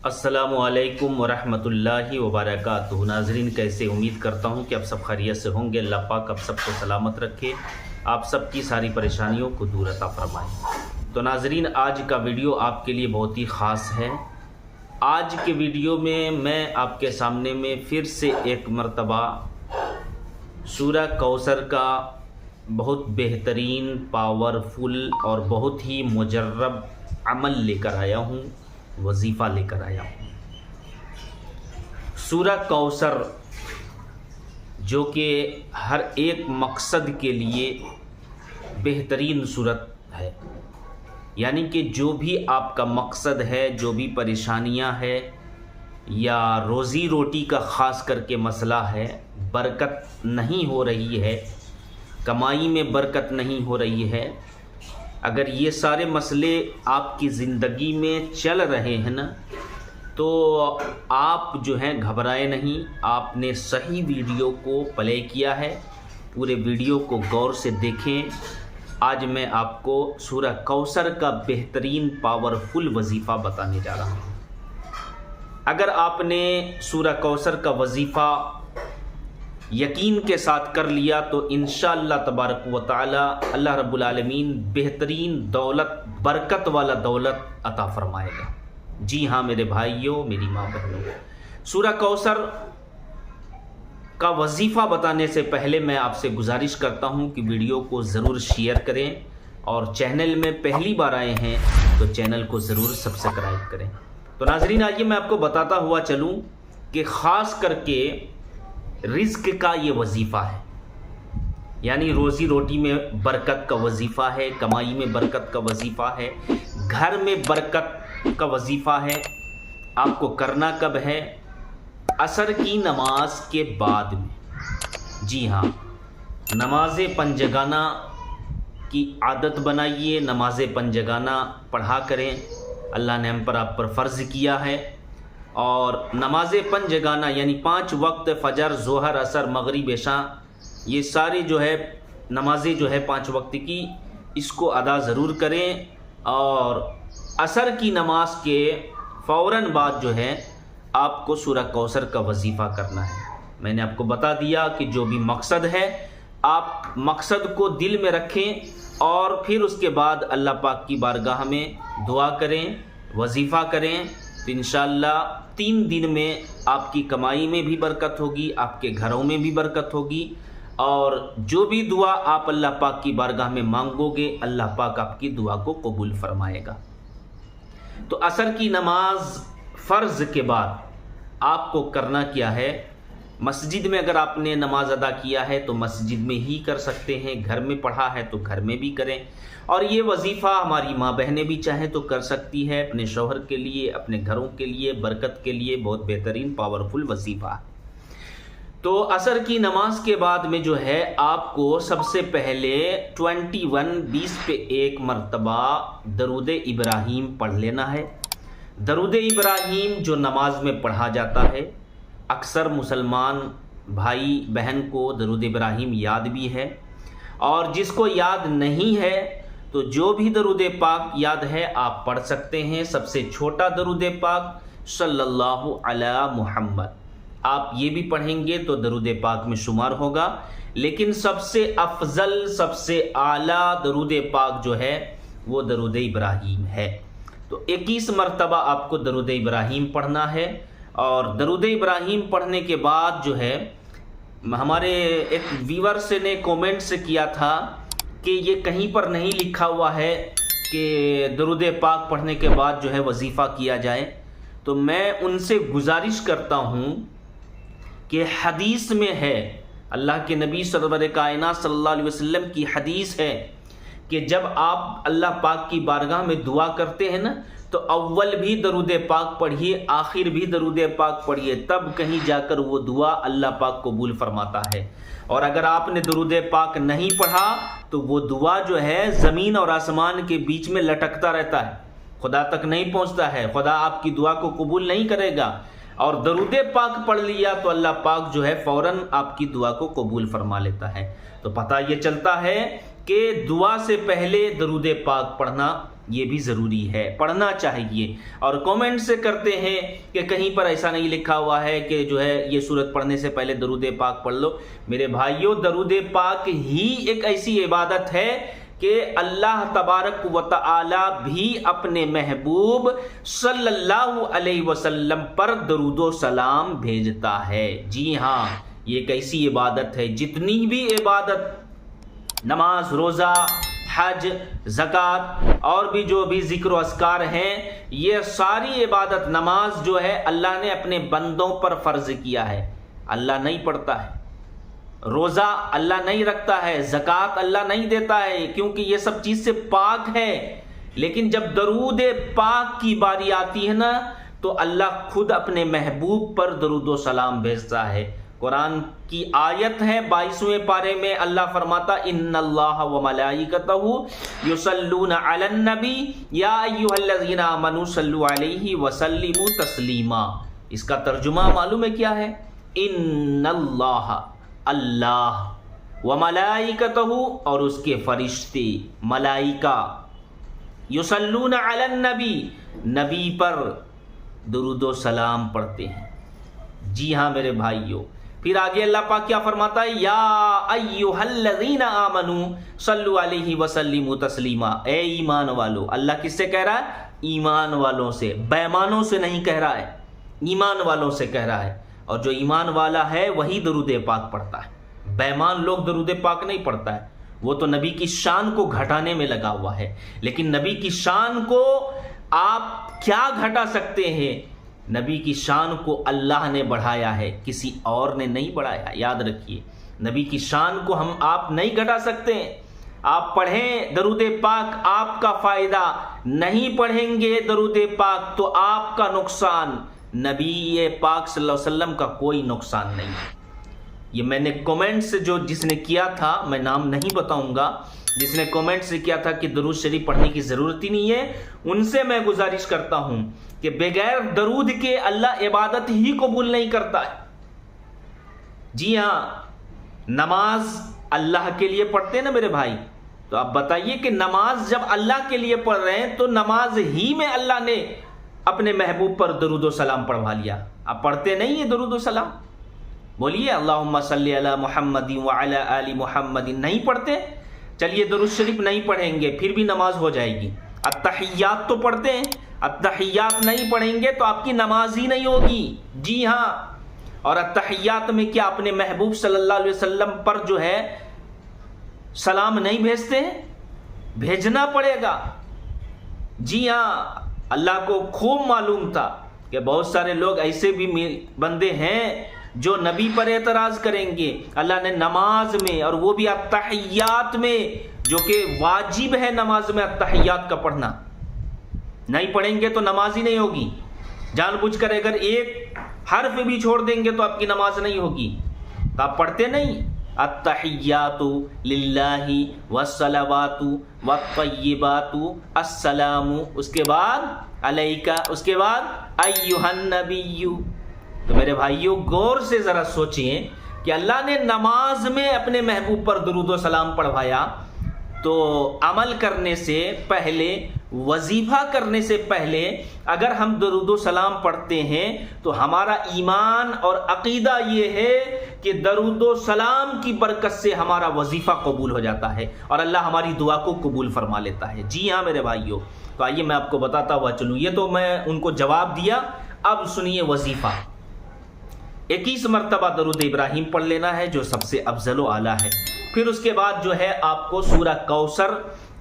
السلام علیکم ورحمۃ اللہ وبرکاتہ۔ ناظرین کیسے؟ امید کرتا ہوں کہ آپ سب خیریت سے ہوں گے۔ اللہ پاک آپ سب کو سلامت رکھے، آپ سب کی ساری پریشانیوں کو دور عطا فرمائے۔ تو ناظرین آج کا ویڈیو آپ کے لیے بہت ہی خاص ہے۔ آج کے ویڈیو میں آپ کے سامنے میں پھر سے ایک مرتبہ سورہ کوثر کا بہت بہترین، پاورفل اور بہت ہی مجرب عمل لے کر آیا ہوں، وظیفہ لے کر آیا ہوں۔ سورہ کوثر جو کہ ہر ایک مقصد کے لیے بہترین صورت ہے، یعنی کہ جو بھی آپ کا مقصد ہے، جو بھی پریشانیاں ہے یا روزی روٹی کا خاص کر کے مسئلہ ہے، برکت نہیں ہو رہی ہے، کمائی میں برکت نہیں ہو رہی ہے، اگر یہ سارے مسئلے آپ کی زندگی میں چل رہے ہیں نا، تو آپ جو ہیں گھبرائے نہیں۔ آپ نے صحیح ویڈیو کو پلے کیا ہے، پورے ویڈیو کو غور سے دیکھیں۔ آج میں آپ کو سورہ کوثر کا بہترین پاورفل وظیفہ بتانے جا رہا ہوں۔ اگر آپ نے سورہ کوثر کا وظیفہ یقین کے ساتھ کر لیا تو انشاءاللہ تبارک و تعالی اللہ رب العالمین بہترین دولت، برکت والا دولت عطا فرمائے گا۔ جی ہاں میرے بھائیوں، میری ماں بہنوں، سورہ کوثر کا وظیفہ بتانے سے پہلے میں آپ سے گزارش کرتا ہوں کہ ویڈیو کو ضرور شیئر کریں، اور چینل میں پہلی بار آئے ہیں تو چینل کو ضرور سبسکرائب کریں۔ تو ناظرین آئیے میں آپ کو بتاتا ہوا چلوں کہ خاص کر کے رزق کا یہ وظیفہ ہے، یعنی روزی روٹی میں برکت کا وظیفہ ہے، کمائی میں برکت کا وظیفہ ہے، گھر میں برکت کا وظیفہ ہے۔ آپ کو کرنا کب ہے؟ عصر کی نماز کے بعد میں۔ جی ہاں، نماز پنجگانہ کی عادت بنائیے، نماز پنجگانہ پڑھا کریں، اللہ نے ہم پر آپ پر فرض کیا ہے۔ اور نماز پنجگانہ یعنی 5 وقت، فجر، ظہر، عصر، مغرب، عشاء، یہ ساری جو ہے نمازیں جو ہے 5 وقت کی، اس کو ادا ضرور کریں۔ اور عصر کی نماز کے فوراً بعد جو ہے آپ کو سورہ کوثر کا وظیفہ کرنا ہے۔ میں نے آپ کو بتا دیا کہ جو بھی مقصد ہے، آپ مقصد کو دل میں رکھیں اور پھر اس کے بعد اللہ پاک کی بارگاہ میں دعا کریں، وظیفہ کریں، تو انشاءاللہ 3 دن میں آپ کی کمائی میں بھی برکت ہوگی، آپ کے گھروں میں بھی برکت ہوگی، اور جو بھی دعا آپ اللہ پاک کی بارگاہ میں مانگو گے، اللہ پاک آپ کی دعا کو قبول فرمائے گا۔ تو عصر کی نماز فرض کے بعد آپ کو کرنا کیا ہے؟ مسجد میں اگر آپ نے نماز ادا کیا ہے تو مسجد میں ہی کر سکتے ہیں، گھر میں پڑھا ہے تو گھر میں بھی کریں، اور یہ وظیفہ ہماری ماں بہنیں بھی چاہیں تو کر سکتی ہے، اپنے شوہر کے لیے، اپنے گھروں کے لیے، برکت کے لیے بہت بہترین پاورفل وظیفہ ہے۔ تو عصر کی نماز کے بعد میں جو ہے آپ کو سب سے پہلے 21 پہ ایک مرتبہ درود ابراہیم پڑھ لینا ہے۔ درود ابراہیم جو نماز میں پڑھا جاتا ہے، اکثر مسلمان بھائی بہن کو درود ابراہیم یاد بھی ہے، اور جس کو یاد نہیں ہے تو جو بھی درود پاک یاد ہے آپ پڑھ سکتے ہیں۔ سب سے چھوٹا درود پاک صلی اللہ علی محمد، آپ یہ بھی پڑھیں گے تو درود پاک میں شمار ہوگا، لیکن سب سے افضل، سب سے اعلیٰ درود پاک جو ہے وہ درود ابراہیم ہے۔ تو 21 مرتبہ آپ کو درود ابراہیم پڑھنا ہے، اور درود ابراہیم پڑھنے کے بعد جو ہے ہمارے ایک ویور سے نے کومنٹ سے کیا تھا کہ یہ کہیں پر نہیں لکھا ہوا ہے کہ درود پاک پڑھنے کے بعد جو ہے وظیفہ کیا جائے، تو میں ان سے گزارش کرتا ہوں کہ حدیث میں ہے، اللہ کے نبی سرور کائنات صلی اللہ علیہ وسلم کی حدیث ہے کہ جب آپ اللہ پاک کی بارگاہ میں دعا کرتے ہیں نا، تو اول بھی درود پاک پڑھیے، آخر بھی درود پاک پڑھیے، تب کہیں جا کر وہ دعا اللہ پاک قبول فرماتا ہے۔ اور اگر آپ نے درود پاک نہیں پڑھا تو وہ دعا جو ہے زمین اور آسمان کے بیچ میں لٹکتا رہتا ہے، خدا تک نہیں پہنچتا ہے، خدا آپ کی دعا کو قبول نہیں کرے گا۔ اور درود پاک پڑھ لیا تو اللہ پاک جو ہے فوراً آپ کی دعا کو قبول فرما لیتا ہے۔ تو پتہ یہ چلتا ہے کہ دعا سے پہلے درود پاک پڑھنا یہ بھی ضروری ہے، پڑھنا چاہیے۔ اور کامنٹ سے کرتے ہیں کہ کہیں پر ایسا نہیں لکھا ہوا ہے کہ جو ہے یہ سورت پڑھنے سے پہلے درود پاک پڑھ لو۔ میرے بھائیوں، درود پاک ہی ایک ایسی عبادت ہے کہ اللہ تبارک و تعالی بھی اپنے محبوب صلی اللہ علیہ وسلم پر درود و سلام بھیجتا ہے۔ جی ہاں، یہ ایک ایسی عبادت ہے، جتنی بھی عبادت، نماز، روزہ، حج، زکوٰۃ اور بھی جو بھی ذکر و اذکار ہیں، یہ ساری عبادت، نماز جو ہے اللہ نے اپنے بندوں پر فرض کیا ہے، اللہ نہیں پڑھتا ہے۔ روزہ اللہ نہیں رکھتا ہے، زکوٰۃ اللہ نہیں دیتا ہے، کیونکہ یہ سب چیز سے پاک ہے۔ لیکن جب درود پاک کی باری آتی ہے نا، تو اللہ خود اپنے محبوب پر درود و سلام بھیجتا ہے۔ قرآن کی آیت ہے 22ویں پارے میں، اللہ فرماتا ان اللہ و ملائکتہ یصلون علی النبی یا ایھا الذین آمنوا صلوا علیہ وسلموا تسلیما۔ اس کا ترجمہ معلوم ہے کیا ہے؟ ان اللہ، اللہ، و ملائکتہ، اور اس کے فرشتے ملائکہ، یصلون علی النبی، نبی پر درود و سلام پڑھتے ہیں۔ جی ہاں میرے بھائیوں، پھر آگے اللہ پاک کیا فرماتا ہے؟ یا ایھا الذین آمنوا صلوا علیہ وسلموا تسلیما۔ اے ایمان والو، اللہ کس سے کہہ رہا ہے؟ ایمان والوں سے، بے ایمانوں سے نہیں کہہ رہا ہے، ایمان والوں سے کہہ رہا ہے۔ اور جو ایمان والا ہے وہی درود پاک پڑھتا ہے، بے ایمان لوگ درود پاک نہیں پڑھتا ہے، وہ تو نبی کی شان کو گھٹانے میں لگا ہوا ہے۔ لیکن نبی کی شان کو آپ کیا گھٹا سکتے ہیں؟ نبی کی شان کو اللہ نے بڑھایا ہے، کسی اور نے نہیں بڑھایا، یاد رکھیے۔ نبی کی شان کو آپ نہیں گھٹا سکتے۔ آپ پڑھیں درود پاک، آپ کا فائدہ، نہیں پڑھیں گے درود پاک تو آپ کا نقصان، نبی پاک صلی اللہ علیہ وسلم کا کوئی نقصان نہیں ہے۔ یہ میں نے کامنٹ سے جس نے کیا تھا، میں نام نہیں بتاؤں گا، جس نے کامنٹ سے کیا تھا کہ درود شریف پڑھنے کی ضرورت ہی نہیں ہے، ان سے میں گزارش کرتا ہوں کہ بغیر درود کے اللہ عبادت ہی قبول نہیں کرتا ہے۔ جی ہاں، نماز اللہ کے لیے پڑھتے ہیں نا میرے بھائی، تو آپ بتائیے کہ نماز جب اللہ کے لیے پڑھ رہے ہیں تو نماز ہی میں اللہ نے اپنے محبوب پر درود و سلام پڑھوا لیا۔ آپ پڑھتے نہیں ہیں درود و سلام؟ بولیے اللہم صلی علی محمد وعلی آل محمد، نہیں پڑھتے؟ چلیے درود شریف نہیں پڑھیں گے، پھر بھی نماز ہو جائے گی۔ التحیات تو پڑھتے ہیں، التحیات نہیں پڑھیں گے تو آپ کی نماز ہی نہیں ہوگی۔ جی ہاں، اور التحیات میں کیا اپنے محبوب صلی اللہ علیہ وسلم پر جو ہے سلام نہیں بھیجتے ہیں؟ بھیجنا پڑے گا۔ جی ہاں، اللہ کو خوب معلوم تھا کہ بہت سارے لوگ ایسے بھی بندے ہیں جو نبی پر اعتراض کریں گے۔ اللہ نے نماز میں، اور وہ بھی التحیات میں، جو کہ واجب ہے نماز میں التحیات کا پڑھنا، نہیں پڑھیں گے تو نماز ہی نہیں ہوگی۔ جان بوجھ کر اگر ایک حرف بھی چھوڑ دیں گے تو آپ کی نماز نہیں ہوگی۔ تو آپ پڑھتے نہیں؟ التحیات للہ والصلوات والطیبات السلام، اس کے بعد علیکہ، اس کے بعد ایھا النبی۔ تو میرے بھائیوں غور سے ذرا سوچیں کہ اللہ نے نماز میں اپنے محبوب پر درود و سلام پڑھوایا، تو عمل کرنے سے پہلے، وظیفہ کرنے سے پہلے اگر ہم درود و سلام پڑھتے ہیں تو ہمارا ایمان اور عقیدہ یہ ہے کہ درود و سلام کی برکت سے ہمارا وظیفہ قبول ہو جاتا ہے اور اللہ ہماری دعا کو قبول فرما لیتا ہے۔ جی ہاں میرے بھائیوں، تو آئیے میں آپ کو بتاتا ہوا چلوں، یہ تو میں ان کو جواب دیا، اب سنیے وظیفہ۔ 21 مرتبہ درود ابراہیم پڑھ لینا ہے جو سب سے افضل و اعلیٰ ہے۔ پھر اس کے بعد جو ہے آپ کو سورہ کوثر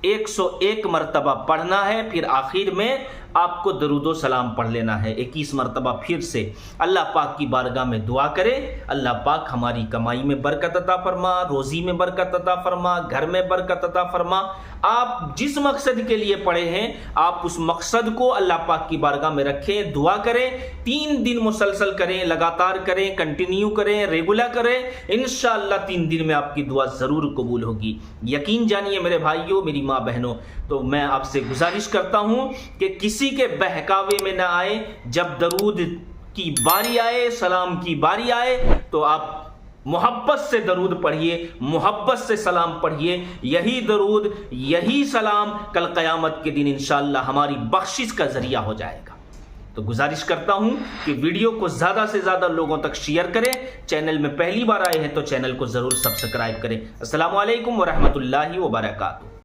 101 مرتبہ پڑھنا ہے، پھر آخر میں آپ کو درود و سلام پڑھ لینا ہے 21 مرتبہ پھر سے۔ اللہ پاک کی بارگاہ میں دعا کرے، اللہ پاک ہماری کمائی میں برکت عطا فرما، روزی میں برکت عطا فرما، گھر میں برکت عطا فرما۔ آپ جس مقصد کے لیے پڑھے ہیں آپ اس مقصد کو اللہ پاک کی بارگاہ میں رکھیں، دعا کریں، 3 دن مسلسل کریں، لگاتار کریں، کنٹینیو کریں، ریگولر کریں، انشاءاللہ 3 دن میں آپ کی دعا ضرور قبول ہوگی۔ یقین جانیے میرے بھائیوں، میری ماں بہنوں، تو میں آپ سے گزارش کرتا ہوں کہ کسی کے بہکاوے میں نہ آئے، جب درود کی باری آئے، سلام کی باری آئے تو آپ محبت سے درود پڑھیے، محبت سے سلام پڑھیے. یہی درود، یہی سلام کل قیامت کے دن انشاءاللہ ہماری بخشش کا ذریعہ ہو جائے گا. تو گزارش کرتا ہوں کہ ویڈیو کو زیادہ سے زیادہ لوگوں تک شیئر کریں. چینل میں پہلی بار آئے ہیں تو چینل کو ضرور سبسکرائب کریں. السلام علیکم ورحمۃ اللہ وبرکاتہ.